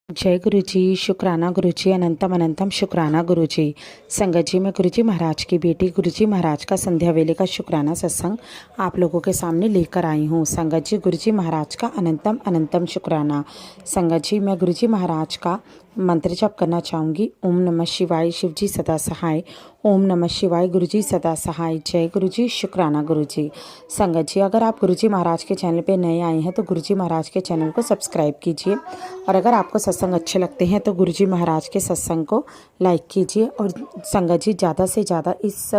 जय गुरु जी, शुक्राना गुरु जी, अनंतम अनंतम शुक्राना गुरु जी। संगत जी, मैं गुरु जी महाराज की बेटी गुरु जी महाराज का संध्या वेले का शुक्राना सत्संग आप लोगों के सामने लेकर आई हूँ। संगत जी, गुरु जी महाराज का अनंतम अनंतम शुक्राना। संगत जी, मैं गुरु जी महाराज का मंत्र जप करना चाहूँगी। ओम नमः शिवाय, शिव जी सदा सहाय। ओम नमः शिवाय, गुरु जी सदा सहाय। जय गुरु जी, शुक्राना गुरु जी। संगत जी, अगर आप गुरु जी महाराज के चैनल पे नए आए हैं तो गुरु जी महाराज के चैनल को सब्सक्राइब कीजिए, और अगर आपको सत्संग अच्छे लगते हैं तो गुरु जी महाराज के सत्संग को लाइक कीजिए। और संगत जी, ज़्यादा से ज़्यादा इस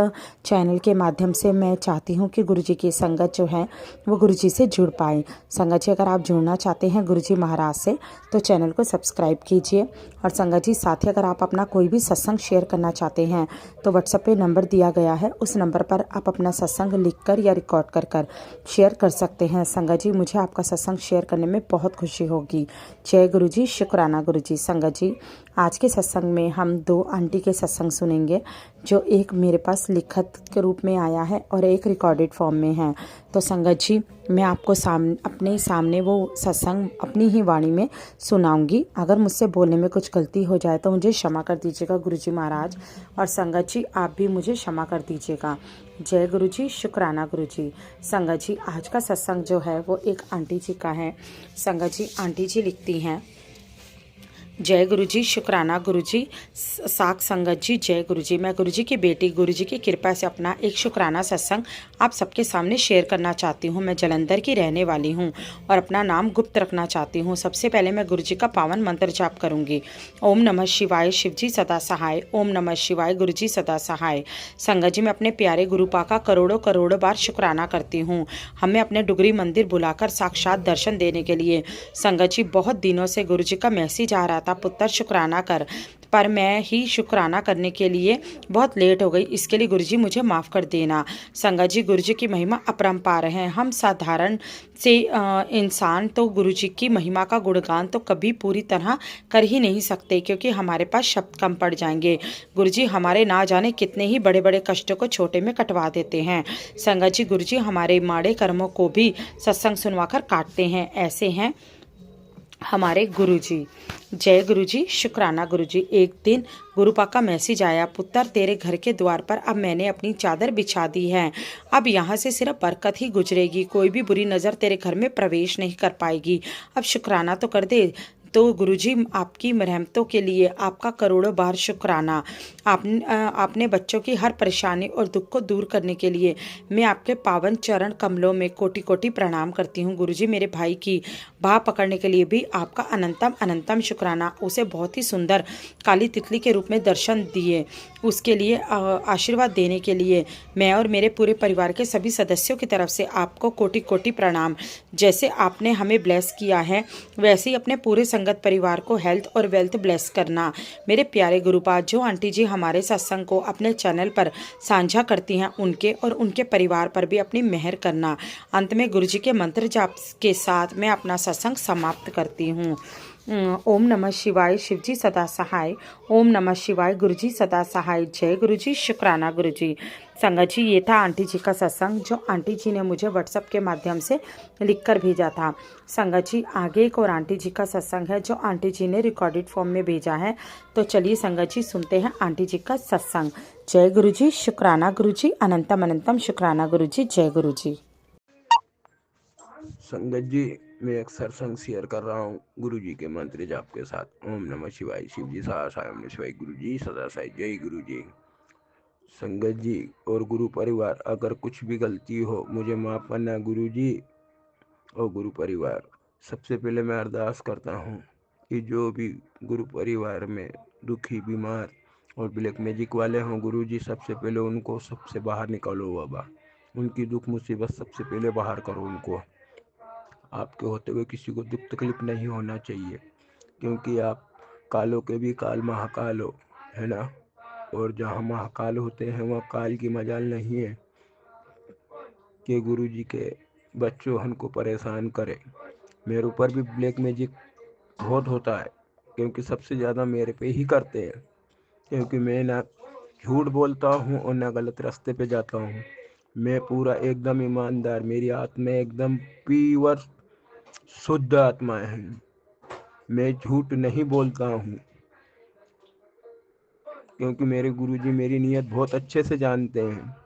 चैनल के माध्यम से मैं चाहती हूँ कि गुरु जी की संगत जो है वो गुरु जी से जुड़ पाए। संगत जी, अगर आप जुड़ना चाहते हैं गुरु जी महाराज से तो चैनल को सब्सक्राइब कीजिए। और संगत जी, साथ ही अगर आप अपना कोई भी सत्संग शेयर करना चाहते हैं तो व्हाट्सएप पे नंबर दिया गया है, उस नंबर पर आप अपना सत्संग लिखकर या रिकॉर्ड कर शेयर कर सकते हैं। संगत जी, मुझे आपका सत्संग शेयर करने में बहुत खुशी होगी। जय गुरु जी, शुक्राना गुरु जी। संगत जी, आज के सत्संग में हम दो आंटी के सत्संग सुनेंगे, जो एक मेरे पास लिखत के रूप में आया है और एक रिकॉर्डेड फॉर्म में है। तो संगत जी, मैं आपको अपने सामने वो सत्संग अपनी ही वाणी में सुनाऊंगी। अगर मुझसे बोलने में कुछ गलती हो जाए तो मुझे क्षमा कर दीजिएगा गुरु जी महाराज, और संगत जी आप भी मुझे क्षमा कर दीजिएगा। जय गुरु जी, शुक्राना गुरु जी। संगत जी, आज का सत्संग जो है वो एक आंटी जी का है। संगत जी, आंटी जी लिखती हैं, जय गुरु जी, शुक्राना गुरु जी। साख संगत जी, जय गुरु जी। मैं गुरु जी की बेटी गुरु जी की कृपा से अपना एक शुक्राना सत्संग आप सबके सामने शेयर करना चाहती हूँ। मैं जलंधर की रहने वाली हूँ और अपना नाम गुप्त रखना चाहती हूँ। सबसे पहले मैं गुरु जी का पावन मंत्र जाप करूँगी। ओम नमः शिवाय, शिव जी सदा सहाय। ओम नमः शिवाय, गुरु जी सदा सहाय। संगत जी, मैं अपने प्यारे गुरुपा का करोड़ों करोड़ों बार शुक्राना करती हूँ, हमें अपने डुगरी मंदिर बुलाकर साक्षात दर्शन देने के लिए। संगत जी, बहुत दिनों से गुरु जी का मैसेज आ रहा था, पुत्र शुक्राना कर, पर मैं ही शुक्राना करने के लिए बहुत लेट हो गई। इसके लिए गुरुजी मुझे माफ़ कर देना। संगत जी, गुरुजी की महिमा अपरंपार है। हम साधारण से इंसान तो गुरुजी की महिमा का गुणगान तो कभी पूरी तरह कर ही नहीं सकते, क्योंकि हमारे पास शब्द कम पड़ जाएंगे। गुरुजी हमारे ना जाने कितने ही बड़े बड़े कष्टों को छोटे में कटवा देते हैं। संगत जी, गुरुजी हमारे माड़े कर्मों को भी सत्संग सुनवाकर काटते हैं। ऐसे हैं हमारे गुरुजी। जय गुरु जी, शुक्राना गुरु जी। एक दिन गुरुपा का मैसेज आया, पुत्र तेरे घर के द्वार पर अब मैंने अपनी चादर बिछा दी है। अब यहाँ से सिर्फ बरकत ही गुजरेगी, कोई भी बुरी नज़र तेरे घर में प्रवेश नहीं कर पाएगी। अब शुक्राना तो कर दे। तो गुरुजी, आपकी रहमतों के लिए आपका करोड़ों बार शुक्राना। आपने बच्चों की हर परेशानी और दुख को दूर करने के लिए मैं आपके पावन चरण कमलों में कोटि कोटि प्रणाम करती हूँ। गुरुजी, मेरे भाई की बाह पकड़ने के लिए भी आपका अनंतम अनंतम शुक्राना। उसे बहुत ही सुंदर काली तितली के रूप में दर्शन दिए, उसके लिए आशीर्वाद देने के लिए मैं और मेरे पूरे परिवार के सभी सदस्यों की तरफ से आपको कोटि कोटि प्रणाम। जैसे आपने हमें ब्लेस किया है वैसे ही अपने पूरे संगत परिवार को हेल्थ और वेल्थ ब्लेस करना। मेरे प्यारे गुरुपा, जो आंटी जी हमारे सत्संग को अपने चैनल पर साझा करती हैं, उनके और उनके परिवार पर भी अपनी मेहर करना। अंत में गुरु जी के मंत्र जाप के साथ मैं अपना सत्संग समाप्त करती हूँ। ओम नमः शिवाय, शिव जी सदा सहाय। ओम नमः शिवाय, गुरु जी सदा सहाय। जय गुरु जी, शुक्राना गुरु जी। संगत जी, ये था आंटी जी का सत्संग, जो आंटी जी ने मुझे व्हाट्सएप के माध्यम से लिखकर भेजा था। संगत जी, आगे एक और आंटी जी का सत्संग है, जो आंटी जी ने रिकॉर्डेड फॉर्म में भेजा है। तो चलिए संगत जी, सुनते हैं आंटी जी का सत्संग। जय गुरु जी, शुक्राना गुरु जी, अनंतम अनंतम शुक्राना गुरु जी। जय गुरु जी। संगत जी, मैं एक सत्संग शेयर कर रहा हूँ गुरु जी के मंत्र जाप के साथ। ओम नमः शिवाय, शिव जी सदा सहाय। ओम नमः शिवाय, गुरु जी सदा सहाय। जय गुरु जी। संगत जी और गुरु परिवार, अगर कुछ भी गलती हो मुझे माफ़ करना गुरु जी और गुरु परिवार। सबसे पहले मैं अरदास करता हूँ कि जो भी गुरु परिवार में दुखी, बीमार और ब्लैक मैजिक वाले हों, गुरु जी सबसे पहले उनको सबसे बाहर निकालो बाबा। उनकी दुख मुसीबत सबसे पहले बाहर करो उनको। आपके होते हुए किसी को दुख तकलीफ नहीं होना चाहिए, क्योंकि आप कालों के भी काल महाकाल हो, है ना। और जहाँ महाकाल होते हैं वहाँ काल की मजाल नहीं है कि गुरु जी के बच्चों हमको परेशान करे। मेरे ऊपर भी ब्लैक मैजिक बहुत होता है, क्योंकि सबसे ज़्यादा मेरे पे ही करते हैं, क्योंकि मैं ना झूठ बोलता हूँ और ना गलत रास्ते पे जाता हूँ। मैं पूरा एकदम ईमानदार, मेरी आत्मा एकदम प्योर शुद्ध आत्मा है। मैं झूठ नहीं बोलता हूँ, क्योंकि मेरे गुरुजी मेरी नीयत बहुत अच्छे से जानते हैं।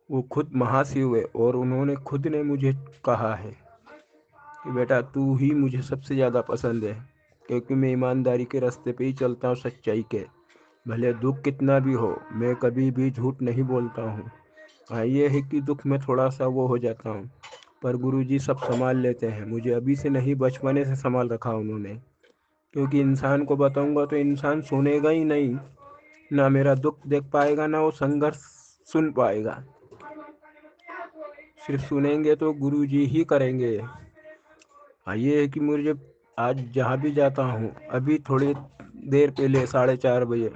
वो खुद महाशिव है और उन्होंने खुद ने मुझे कहा है कि बेटा तू ही मुझे सबसे ज़्यादा पसंद है, क्योंकि मैं ईमानदारी के रास्ते पे ही चलता हूँ, सच्चाई के। भले दुख कितना भी हो, मैं कभी भी झूठ नहीं बोलता हूँ। हाँ, ये है कि दुख में थोड़ा सा वो हो जाता हूँ, पर गुरुजी सब संभाल लेते हैं। मुझे अभी से नहीं, बचपने से संभाल रखा उन्होंने, क्योंकि इंसान को बताऊंगा तो इंसान सुनेगा ही नहीं, ना मेरा दुख देख पाएगा, ना वो संघर्ष सुन पाएगा। सिर्फ सुनेंगे तो गुरुजी ही करेंगे। हाँ, ये है कि मुझे आज जहाँ भी जाता हूँ, अभी थोड़ी देर पहले 4:30 बजे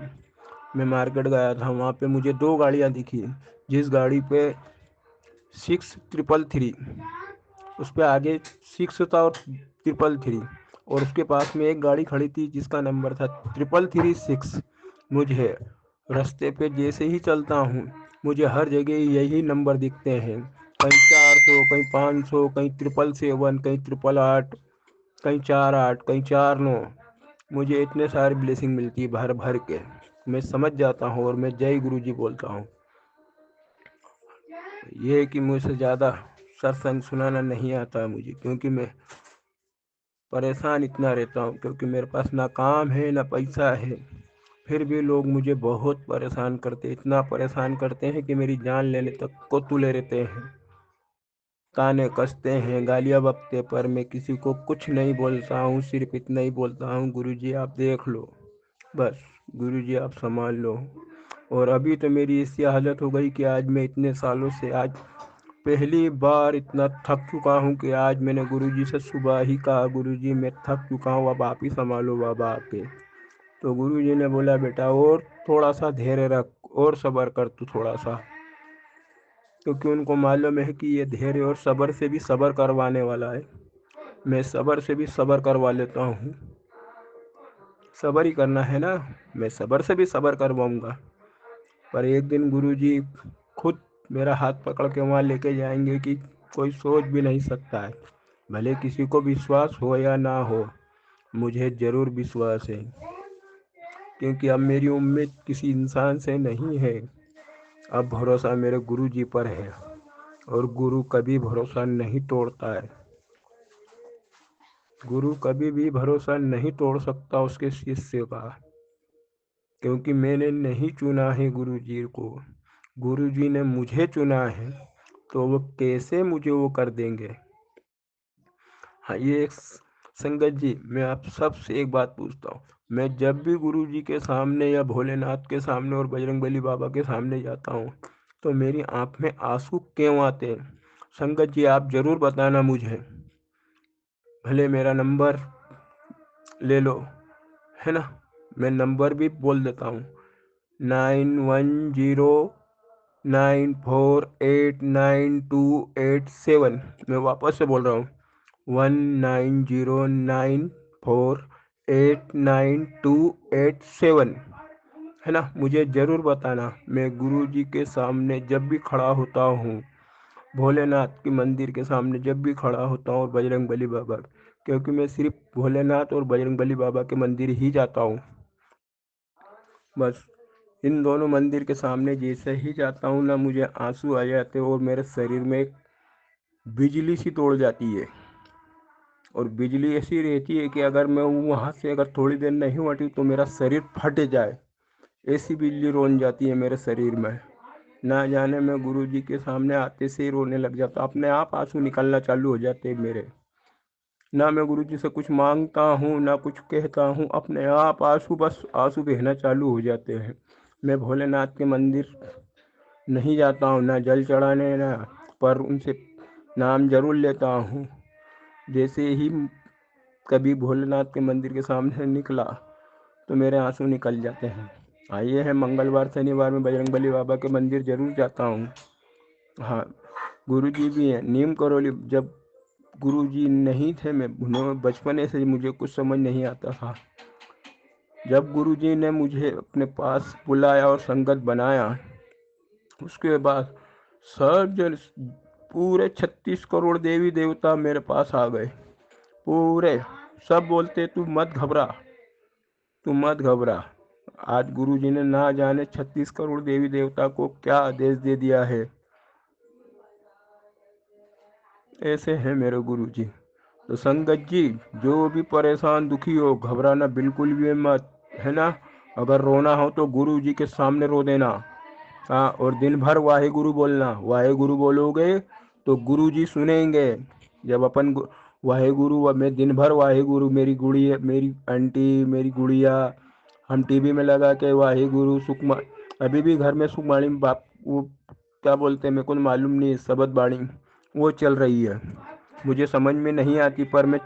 मैं मार्केट गया था, वहाँ पे मुझे 2 गाड़ियाँ दिखी। जिस गाड़ी पे 6333, उस पे आगे 6 था और 333, और उसके पास में एक गाड़ी खड़ी थी जिसका नंबर था 3336। मुझे रास्ते पे जैसे ही चलता हूँ, मुझे हर जगह यही नंबर दिखते हैं। कहीं 400, कहीं 500, कहीं 777, कहीं 888, कहीं 48, कहीं 49। मुझे इतने सारी ब्लेसिंग मिलती है भर भर के, मैं समझ जाता हूँ और मैं जय गुरु जी बोलता हूँ। ये है कि मुझसे ज़्यादा सत्संग सुनाना नहीं आता मुझे, क्योंकि मैं परेशान इतना रहता हूँ, क्योंकि मेरे पास ना काम है ना पैसा है। फिर भी लोग मुझे बहुत परेशान करते, इतना परेशान करते हैं कि मेरी जान लेने तक को तुले रहते हैं। ताने कसते हैं, गालियाँ बकते, पर मैं किसी को कुछ नहीं बोलता हूँ। सिर्फ इतना ही बोलता हूँ, गुरुजी आप देख लो, बस गुरुजी आप संभाल लो। और अभी तो मेरी ऐसी हालत हो गई कि आज मैं इतने सालों से आज पहली बार इतना थक चुका हूँ कि आज मैंने गुरुजी से सुबह ही कहा, गुरुजी मैं थक चुका हूँ, अब आप ही संभालो बाबा आके। तो गुरुजी ने बोला बेटा और थोड़ा सा धैर्य रख और सब्र कर तू थोड़ा सा, क्योंकि उनको मालूम है कि ये धैर्य और सब्र से भी सब्र करवाने वाला है। मैं सब्र से भी सब्र करवा लेता हूँ, सब्र ही करना है ना, मैं सब्र से भी सब्र करवाऊंगा। पर एक दिन गुरुजी खुद मेरा हाथ पकड़ के वहाँ लेके जाएंगे कि कोई सोच भी नहीं सकता है। भले किसी को विश्वास हो या ना हो, मुझे ज़रूर विश्वास है, क्योंकि अब मेरी उम्मीद किसी इंसान से नहीं है। अब भरोसा मेरे गुरु जी पर है, और गुरु कभी भरोसा नहीं तोड़ता है। गुरु कभी भी भरोसा नहीं तोड़ सकता उसके शिष्य का, क्योंकि मैंने नहीं चुना है गुरु जी को, गुरु जी ने मुझे चुना है, तो वो कैसे मुझे वो कर देंगे। हाँ, ये एक संगत जी, मैं आप सबसे एक बात पूछता हूँ। मैं जब भी गुरु जी के सामने या भोलेनाथ के सामने और बजरंगबली बाबा के सामने जाता हूँ, तो मेरी आँख में आंसू क्यों आते हैं? संगत जी आप ज़रूर बताना मुझे। भले मेरा नंबर ले लो, है ना, मैं नंबर भी बोल देता हूँ, 9109489287। मैं वापस से बोल रहा हूँ, 1909489287, है ना। मुझे ज़रूर बताना। मैं गुरु जी के सामने जब भी खड़ा होता हूँ, भोलेनाथ के मंदिर के सामने जब भी खड़ा होता हूँ, और बजरंगबली बाबा, क्योंकि मैं सिर्फ भोलेनाथ और बजरंगबली बाबा के मंदिर ही जाता हूँ, बस इन दोनों मंदिर के सामने जैसे ही जाता हूँ ना, मुझे आंसू आ जाते हैं और मेरे शरीर में एक बिजली सी तोड़ जाती है। और बिजली ऐसी रहती है कि अगर मैं वहाँ से अगर थोड़ी देर नहीं हटी तो मेरा शरीर फट जाए, ऐसी बिजली रोन जाती है मेरे शरीर में। ना जाने मैं गुरु जी के सामने आते से ही रोने लग जाता, अपने आप आंसू निकलना चालू हो जाते मेरे। ना मैं गुरु जी से कुछ मांगता हूँ ना कुछ कहता हूँ, अपने आप आंसू, बस आंसू बहना चालू हो जाते हैं। मैं भोलेनाथ के मंदिर नहीं जाता हूँ, ना जल चढ़ाने ना, पर उनसे नाम जरूर लेता हूँ। जैसे ही कभी भोलेनाथ के मंदिर के सामने निकला तो मेरे आंसू निकल जाते हैं। आइए है मंगलवार शनिवार में बजरंगबली बाबा के मंदिर जरूर जाता हूँ। हाँ, गुरुजी भी हैं नीम करौली। जब गुरुजी नहीं थे, मैं बचपने से मुझे कुछ समझ नहीं आता था। जब गुरुजी ने मुझे अपने पास बुलाया और संगत बनाया, उसके बाद सब जन, पूरे 36 करोड़ देवी देवता मेरे पास आ गए, पूरे सब बोलते तू मत घबरा, तू मत घबरा। आज गुरुजी ने ना जाने 36 करोड़ देवी देवता को क्या आदेश दे दिया है। ऐसे हैं मेरे गुरुजी। तो संगत जी, जो भी परेशान दुखी हो, घबराना बिल्कुल भी मत, है ना। अगर रोना हो तो गुरुजी के सामने रो देना। हाँ, और दिन भर वाहे गुरु बोलना। वाहे गुरु बोलोगे तो गुरुजी सुनेंगे। जब अपन वाहे गुरु, मैं दिन भर वाहे गुरु, मेरी गुड़िया, मेरी आंटी, मेरी गुड़िया, हम टीवी में लगा के वाहे गुरु सुखमा, अभी भी घर में सुखमाणी बाप, वो क्या बोलते हैं मेरे को मालूम नहीं, शबद बाणी वो चल रही है। मुझे समझ में नहीं आती, पर मैं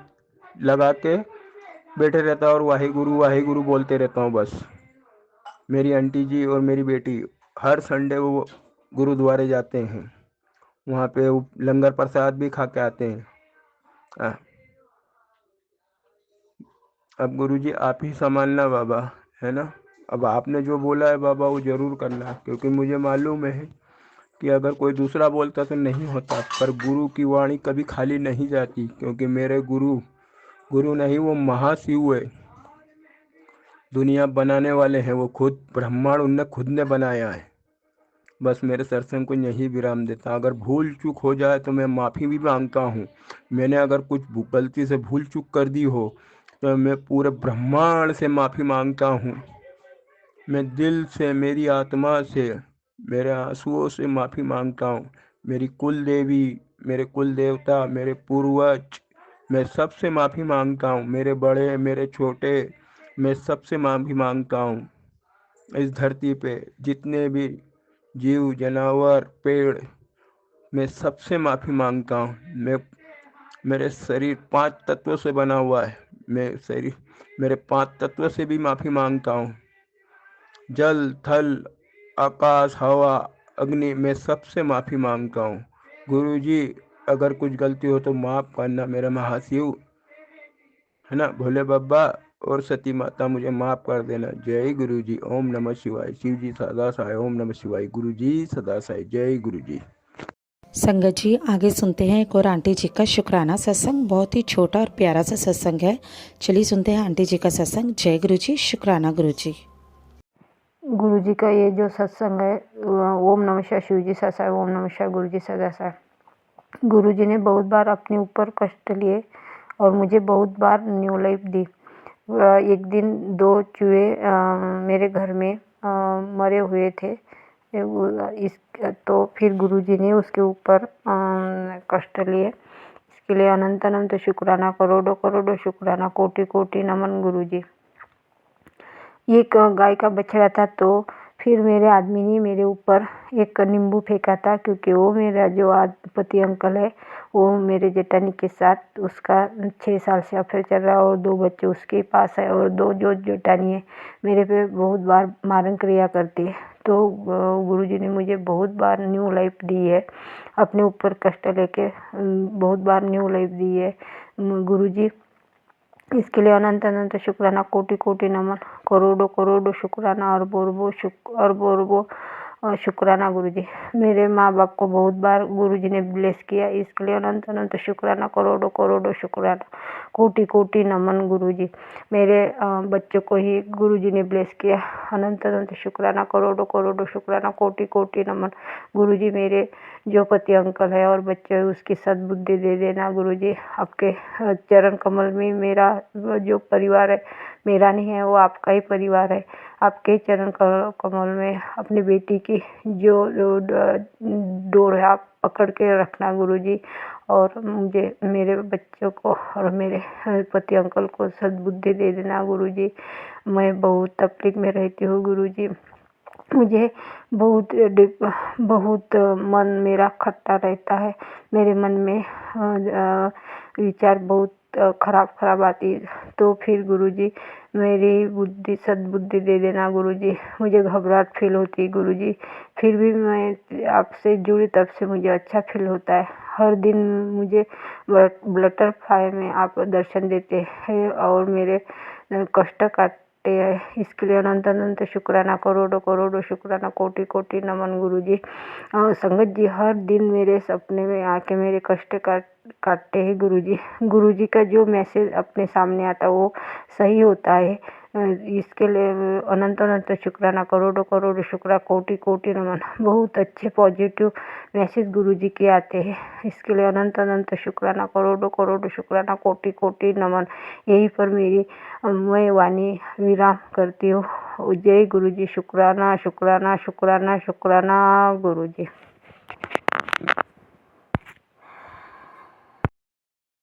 लगा के बैठे रहता और वाहे गुरु बोलते रहता हूँ बस। मेरी आंटी जी और मेरी बेटी हर संडे वो गुरुद्वारे जाते हैं, वहाँ पे वो लंगर प्रसाद भी खा के आते हैं। अब गुरुजी आप ही संभालना बाबा, है ना। अब आपने जो बोला है बाबा वो ज़रूर करना, क्योंकि मुझे मालूम है कि अगर कोई दूसरा बोलता तो नहीं होता, पर गुरु की वाणी कभी खाली नहीं जाती, क्योंकि मेरे गुरु गुरु नहीं, वो महाशिव है, दुनिया बनाने वाले हैं, वो खुद ब्रह्मांड उनने खुद ने बनाया है। बस मेरे सत्संग को यही विराम देता। अगर भूल चूक हो जाए तो मैं माफ़ी भी मांगता हूँ। मैंने अगर कुछ गलती से भूल चूक कर दी हो तो मैं पूरे ब्रह्मांड से माफ़ी मांगता हूँ। मैं दिल से, मेरी आत्मा से, मेरे आंसुओं से माफ़ी मांगता हूँ। मेरी कुल देवी, मेरे कुल देवता, मेरे पूर्वज, मैं सबसे माफ़ी मांगता हूँ। मेरे बड़े, मेरे छोटे, मैं सबसे माफ़ी मांगता हूँ। इस धरती पे जितने भी जीव, जानवर, पेड़, मैं सबसे माफ़ी मांगता हूँ। मेरे शरीर 5 तत्वों से बना हुआ है। मेरे 5 तत्वों से भी माफ़ी मांगता हूँ। जल, थल, आकाश, हवा, अग्नि, मैं सबसे माफ़ी मांगता हूँ। गुरुजी, अगर कुछ गलती हो तो माफ़ करना मेरा महाशिव, है ना। भोले बाबा और सती माता, मुझे माफ़ कर देना। जय गुरुजी। ओम नमः शिवाय। शिव जी सदा सहाय। ओम नमः शिवाय। गुरुजी सदा सहाय। जय गुरुजी। संगत जी, आगे सुनते हैं एक और आंटी जी का शुक्राना सत्संग। बहुत ही छोटा और प्यारा सा सत्संग है। चलिए सुनते हैं आंटी जी का सत्संग। जय गुरु जी, शुक्राना गुरु जी। गुरु जी का ये जो सत्संग है, ओम नमः शिवाय, शिव जी सदा सहाय, ओम नमः शिवाय, गुरु जी सदा सहाय। गुरु जी ने बहुत बार अपने ऊपर कष्ट लिए और मुझे बहुत बार न्यू लाइफ दी। एक दिन 2 चूहे मेरे घर में मरे हुए थे। इस तो फिर गुरु जी ने उसके ऊपर कष्ट लिए। इसके लिए अनंत अनंत शुक्राना, करोड़ों करोड़ों शुक्राना, कोटि कोटि नमन गुरु जी। एक गाय का बछड़ा था, तो फिर मेरे आदमी ने मेरे ऊपर एक नींबू फेंका था, क्योंकि वो मेरा जो पति अंकल है, वो मेरे जेठानी के साथ उसका 6 साल से अफेयर चल रहा है और 2 बच्चे उसके पास है, और 2 जो जेठानी है मेरे पे बहुत बार मारण क्रिया करती है। तो गुरुजी ने मुझे बहुत बार न्यू लाइफ दी है, अपने ऊपर कष्ट लेके बहुत बार न्यू लाइफ दी है गुरुजी। इसके लिए अनंत अनंत शुक्राना, कोटि कोटि नमन, करोड़ों करोड़ों शुक्राना, अरबों अरबों शुक्राना गुरुजी। मेरे माँ बाप को बहुत बार गुरुजी ने ब्लेस किया, इसके लिए अनंत अनंत शुक्राना, करोड़ों करोड़ों शुक्राना, कोटि कोटि नमन गुरुजी। मेरे बच्चों को ही गुरुजी ने ब्लेस किया, अनंत अनंत शुक्राना, करोड़ों करोड़ों शुक्राना, कोटि कोटि नमन गुरुजी। मेरे जो पति अंकल है और बच्चे उसकी सद्बुद्धि दे देना गुरुजी। आपके चरण कमल में मेरा जो परिवार है, मेरा नहीं है, वो आपका ही परिवार है। आपके चरण कमल में अपनी बेटी की जो डोर है आप पकड़ के रखना गुरुजी, और मुझे, मेरे बच्चों को और मेरे पति अंकल को सद्बुद्धि दे देना गुरुजी। मैं बहुत तकलीफ में रहती हूँ गुरुजी। मुझे बहुत मन मेरा खट्टा रहता है। मेरे मन में विचार बहुत खराब आती है। तो फिर गुरुजी मेरी सद्बुद्धि दे देना गुरुजी। मुझे घबराहट फील होती है गुरुजी, फिर भी मैं आपसे जुड़ी तब से मुझे अच्छा फील होता है। हर दिन मुझे बटरफ्लाई में आप दर्शन देते हैं और मेरे कष्ट कष्ट है, इसके लिए अनंत अनंत शुक्राना, करोड़ों करोड़ों शुक्राना, कोटि कोटि नमन गुरुजी। संगत जी हर दिन मेरे सपने में आके मेरे कष्ट काटते हैं गुरुजी। गुरुजी का जो मैसेज अपने सामने आता है वो सही होता है। इसके लिए अनंत अनंत शुक्राना, करोड़ों करोड़ों शुक्रा, कोटि कोटि नमन। बहुत अच्छे पॉजिटिव मैसेज गुरुजी के आते हैं, इसके लिए अनंत अनंत शुक्राना, करोड़ों करोड़ों शुक्राना, कोटि कोटि नमन। यहीं पर मेरी मैं वाणी विराम करती हूँ। जय गुरुजी। शुक्राना शुक्राना शुक्राना शुक्राना गुरुजी।